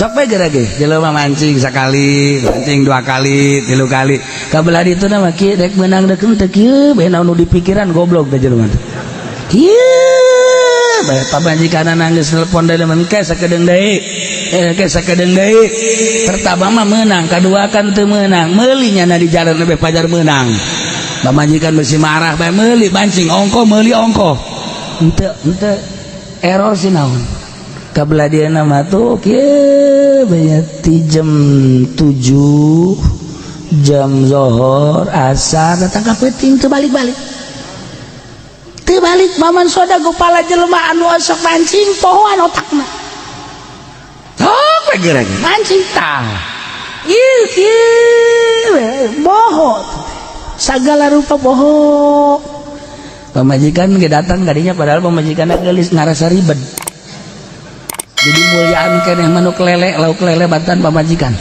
Sok bae gerage jelema mancing sekali, mancing 2 kali, 3 kali. Kabelah ditu mah kieu rek meunang deukeun teh kieu bae nu di pikiran goblok teh jelema teh. Kieu bae pamajikanna geus nelpon deui men ke sakedeung deui. Ke sakedeung deui. Pertama mah meunang, kadua kan teu meunang. Meuli nya di jalan bae pajar meunang. Pamajikan besi marah bae meuli mancing ongko meuli ongko. Henteu error sih naon. Kabelah dia nama tuh kieu banyak jam 7 jam zohor asar datang ka peuting teu balik-balik maman soda gopala jelema anu sok mancing pohoan otakna sok lagi mancing tah ieu boho segala rupa boho. Pamajikan ge datang kadinya padahal pamajikanna geulis ngarasa ribet. Jadi muliaan keneh manuk lele lauk lele batan pamajikan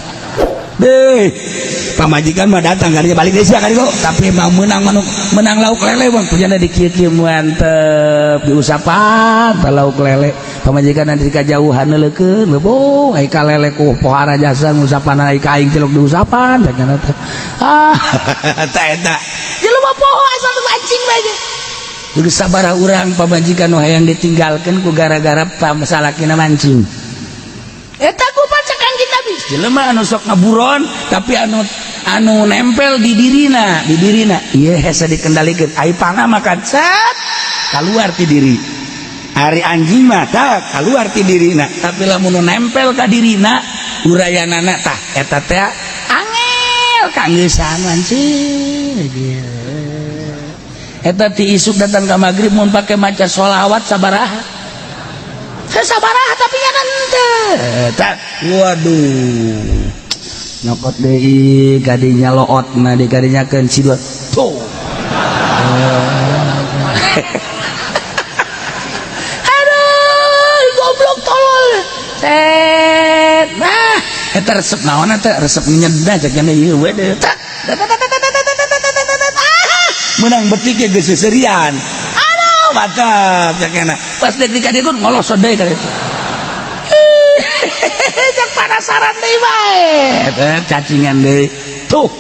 deh pamajikan mah datang kadinya balik deui sia kaditu tapi mau menang manuk menang lauk lele bang punyana di kieu-kieu mantep diusapan lauk lele pamajikan nanti kajauhan neulekeun beuh ai ka lele ku pohara jasa ngusapan ai ka aing cilok diusapan cenah teh eta jelema poho asal mancing bae. Jadi sabaraha urang pamajikan nu hayang ditinggalkeun ku gara-gara salakina mancing. Eta ku pacakan kita bis. Jelema anu sok ngaburon tapi anu nempel di dirina. Ieu hese dikendalikeun. Ai panah makan cat kaluar ti diri. Ari anjing mah tah kaluar ti dirina. Tapi lamun nempel ka dirina urayanana tah eta teh angel kangeusan mancing. Eta ti isuk datang ke maghrib mun pake maca sholawat sabaraha tapi nya kan teu waduh nyokot deui kadinya lootna di kadinyakeun sidot tuh aduh goblok tolol set nah eta resep naon eta resep nyedna cek nya ieu we deui menang betiknya geus seserian aduh mantap cakena pas dek dikadikun ngolos deui ka ditu cak penasaran deui bae cacingan deui tuh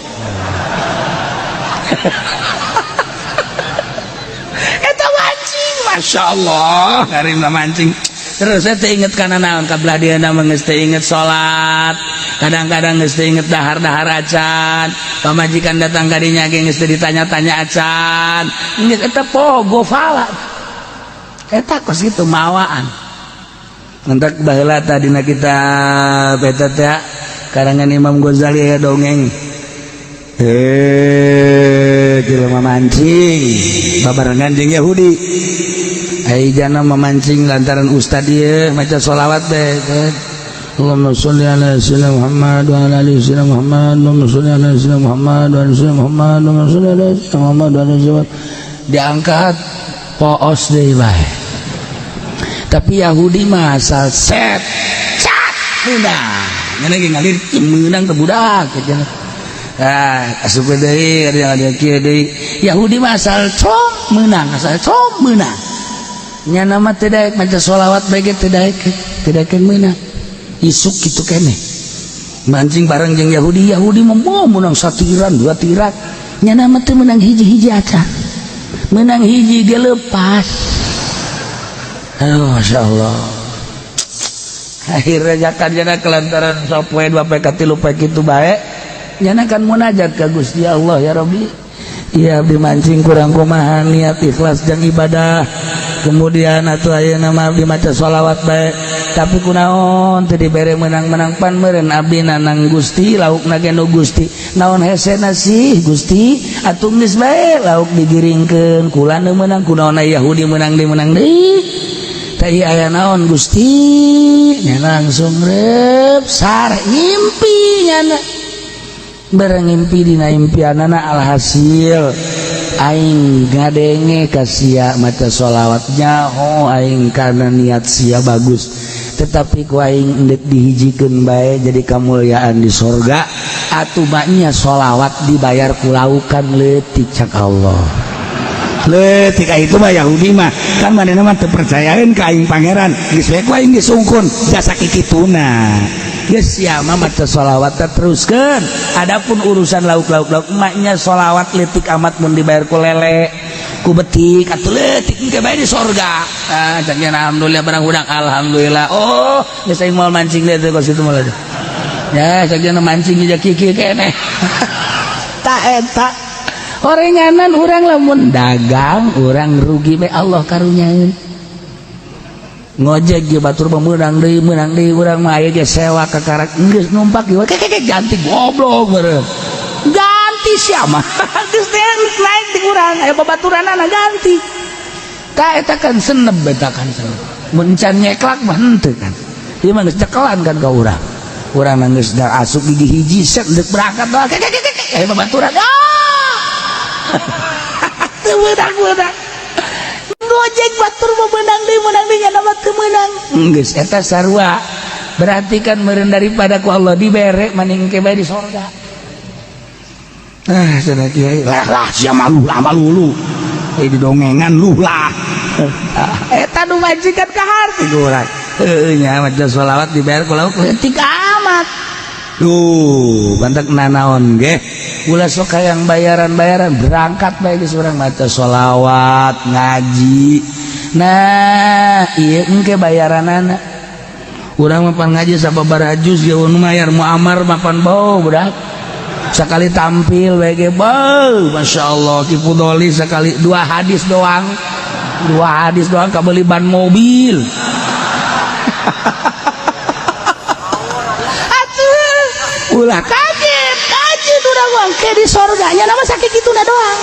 eta mancing masyaallah karimna mancing terus saya inget kana naon kabelah dia mah geus teu inget salat kadang-kadang geus teu inget dahar-dahar acan pamajikan datang kadinya ge geus teu ditanya-tanya acan geus eta poho gofala eta kos kitu mawaan entek baheula tadina kitab eta teh karangan Imam Ghazali aya dongeng jelema mancing babarengan jeung Yahudi ai jana memancing lantaran ustad ieu maca sholawat teh Allahumma sholli ala sayyidina Muhammad wa ala ali sayyidina Muhammad Allahumma sholli ala sayyidina Muhammad wa ala sayyidina Muhammad Allahumma sholli ala sayyidina Muhammad wa ala sayyidina diangkat poos deui bae tapi Yahudi mah asal set cat meunang nya ge ngalir meunang teh budak cenah asup deui ada kieu deui Yahudi mah asal com meunang nya nama teh daek maca sholawat bae ge teu daek meunang isuk kitu keneh mancing bareng jeung Yahudi mah meunang 1 tiran 2 tiran nya nama teh meunang hiji-hiji acan meunang hiji ge lepas aduh masyaallah akhirnya jakan jana kelantaran sapoe 2 poe ka 3 poe kitu bae jana kan munajat ka Gusti Allah ya Rabbi ya abdi mancing kurang kumaha niat ikhlas jeung ibadah kemudian atuh ayeuna mah abdi maca sholawat bae tapi kunaon teu dibere menang-menang pan meureun abdi nanang Gusti laukna ge nu Gusti naon hesena sih Gusti atuh geus bae lauk digiringkeun kula nu meunang kunaon Yahudi meunang deui teh aya naon Gusti nya langsung rep sar ngimpi nyana bareng ngimpi dina impianana alhasil aing ngadenge ka sia maca sholawatnya aing karena niat sia bagus tetapi ku aing endek dihijikeun bae jadi kamuliaan di sorga atuh nya sholawat dibayar ku laukan leutik cak Allah Letik itu mah Yahudi mah kan manehna mah teu percayaeun ka aing pangeran geus we ku aing geus sungkun jasa kikituna geus sia mah maca sholawat teruskeun. Adapun urusan lauk-lauk emaknya sholawat leutik amat mun dibayar ku lele ku betik atuh leutik engke bae di sorga. Caknya alhamdulillah barang hudang alhamdulillah. Oh geus aing moal mancing deui teh ka situ mah ya caknya mancing jeung kiki keneh. Tak eta orenganan urang lamun dagang urang rugi be Allah karunyaeun ngojek ge batur meunang deui urang mah aya ge sewa ka karak geus numpak ge kek ganti goblok beureum ganti sia mah geus naik di urang aya babaturanana ganti ka eta kan seneb eta kan seneb mun can nyeklak mah henteu kan ieu mah geus cekelan kan ka urang geus da asup gigi hiji set deuk berangkat doang kek aya babaturan budak ngojek batur menang deui nya nama teu meunang geus eta sarua berarti kan meureun daripada ku Allah dibere maning ke bae di sorga. Cenah kiai lah sia malu lu di dongengan lu lah eta nu majikan ka harti urang heuh nya maca sholawat dibayar ku lauk leutik amat tuh bantak nanaon ge ulah sok hayang bayaran berangkat bae geus urang maca sholawat ngaji. Nah ieu engke bayaranana urang mah pan ngaji sababaraha juz ge nu mayar muamar mapan bau budak sakali tampil bae ge beuh masyaallah Ki Fudoli sakali 2 hadis doang kabeli ban mobil. Ulah kaget urang mah ke di sorganya nama sakit kituna doang.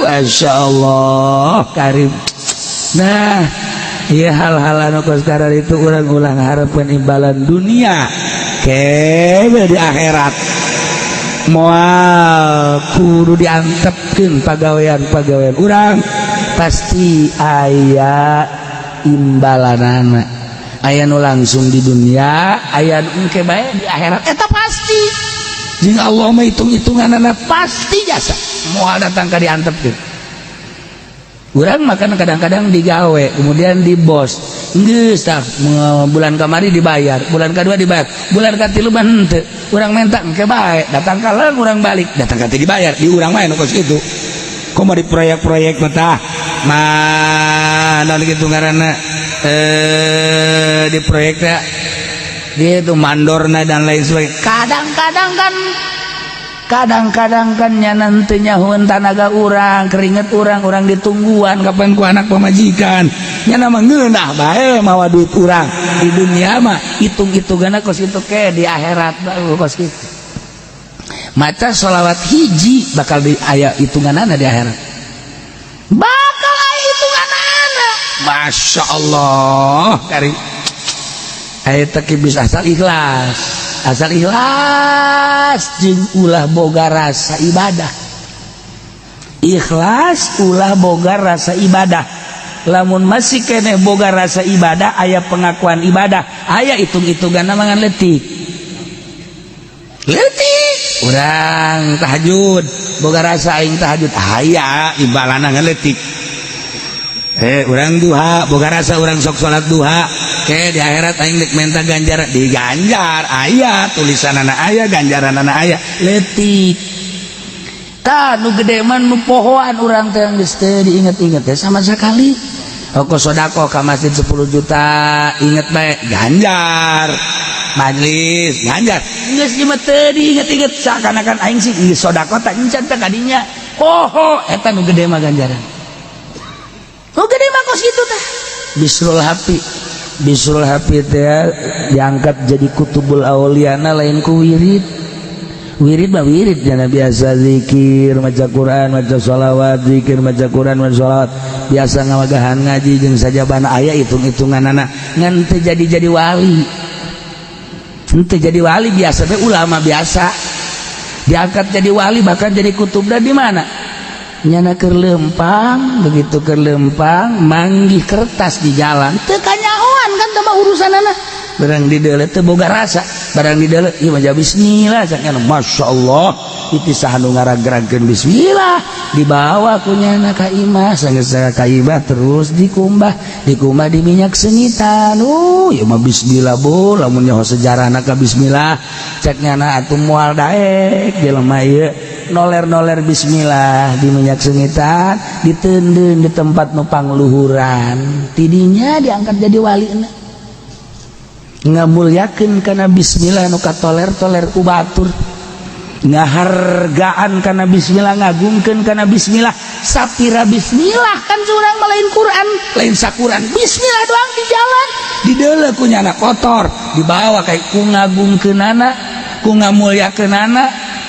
Masya Allah karim. Nah iya hal-hal anu sekarang itu urang ulang harapan imbalan dunia kebe di akhirat moal kudu diantepkeun pagawean urang pasti aya imbalanana aya nu langsung di dunia aya nu engke bae di akhirat eta pasti jeung Allah mah hitung-hitunganana pasti jasa moal datang ka diantepkeun urang makan kadang-kadang digawe kemudian di bos geus tah bulan kamari dibayar bulan kedua dibayar bulan katilu mah henteu urang menta engke bae datang ka leung urang balik datang ka teh dibayar di urang mah nu kos kitu komo di proyek-proyek mah naon kitu ngaranna di proyek teh dia itu mandorna dan lain sebagainya kadang-kadang kan nya nanti nyahuan tanaga urang keringet urang ditungguan kapan ku anak pemajikan nya nama ngeunah bae mawa duit urang di dunia mah hitung-hitungana kos kitu ke di akhirat kos kitu maca sholawat hiji bakal di aya hitunganana di akhirat bakal aya hitunganana Masya Allah karim aya teh bisa asal ikhlas jeung ulah boga rasa ibadah ikhlas ulah boga rasa ibadah lamun masih keneh boga rasa ibadah aya pengakuan ibadah aya hitung-hitunganna mangan leutik urang tahajud boga rasa aing tahajud aya imbalana ngaletik urang duha boga rasa urang sok salat duha ke di akhirat aing dek menta ganjaran diganjar aya tulisanana aya ganjaranana aya leutik tah nu gede mah nu pohoan urang teh geus teu diinget-inget teh sama sekali oko sodako ka masjid 10 juta inget bae ganjar majlis ganjar geus ieu mah teu diinget-inget seakan-akan aing sih geus sodako tak encan teh kadinya poho eta nu gede mah ganjaran nu gede mah kos kitu teh Bisrul Hafi teh diangkat jadi kutubul auliana lain ku wirid mah wirid jana biasa zikir maca Quran maca sholawat zikir maca Quran maca sholawat biasa ngawagahan ngaji jeung sajabana aya hitung-hitunganana ngan teu jadi wali henteu jadi wali biasa teh ulama biasa diangkat jadi wali bahkan jadi kutubna di mana nyana keur lempang begitu keur lempang manggih kertas di jalan teu kanyahoan kan teh urusanana barang di dalam teu boga rasa barang di dalam ieu mah bismillah cakna Masya Allah itu sahanu ngaragrageun bismillah dibawa kunyana ka imah sanggeus ka imah terus dikumbah di minyak sengitan ieu mah bismillah bu lamun nyaho sejarahna ka bismillah cakna atuh moal daek jelema ieu noler bismillah di minyak sengitan diteundeun di tempat nu pangluhuran tidinya diangkat jadi walina ngamulyakeun kana bismillah nu katoler ku batur ngahargaan kana bismillah ngagungkeun kana bismillah sapira bismillah kan curang lain Quran lain sakuran bismillah doang di jalan di deuleu ku nyana kotor dibawa kayak ku ngagungkeunana ku ngamulyakeunana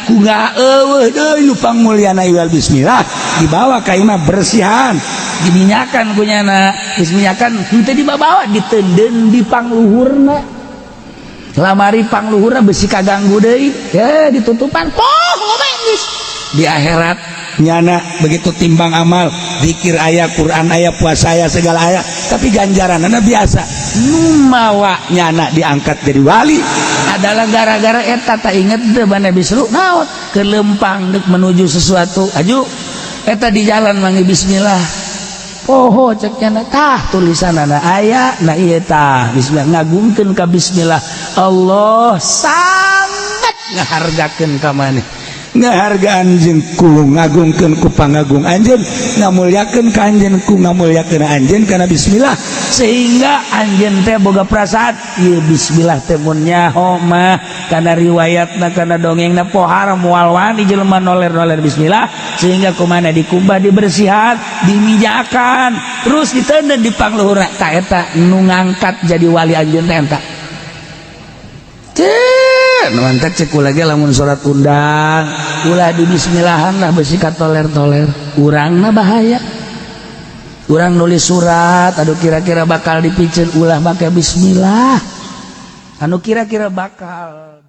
ku eueuh deui nu pangmulyana ieu bismillah dibawa ka imah bersihan diminyakan ku nyana disminyakan henteu dibawa diteundeun di pangluhurna lamari pangluhurna besi kaganggu deui ya ditutupan poh ngomengis di akhirat nyana begitu timbang amal zikir aya Quran aya puasa aya segala aya tapi ganjaranna biasa nu mawa nyana diangkat jadi wali adalah gara-gara eta tak inget teu bana bisru naon kelempang deuk menuju sesuatu aju eta di jalan manggih bismillah poho cek nyana tah tulisanana aya na ieu tah bismillah ngagungkeun ka bismillah Allah sangat ngahargakeun ka maneh ngahargaan jeung ku ngagungkeun ku pangagung anjeun ngamulyakeun ka anjeun ku ngamulyakeun anjeun kana bismillah sehingga anjeun teh boga perasaan ieu bismillah teh mun nyaho mah kana riwayatna kana dongengna pohara moal wani jelema noler bismillah sehingga kumaha dikumbah dibersihan dimijakan terus diteundeun di pangluhurna ta eta nu ngangkat jadi wali anjeun teh eta mantek cek lagi lamun surat undang ulah di bismillahan lah besi katoler urangna bahaya urang nulis surat aduh kira-kira bakal dipicen ulah make bismillah anu kira-kira bakal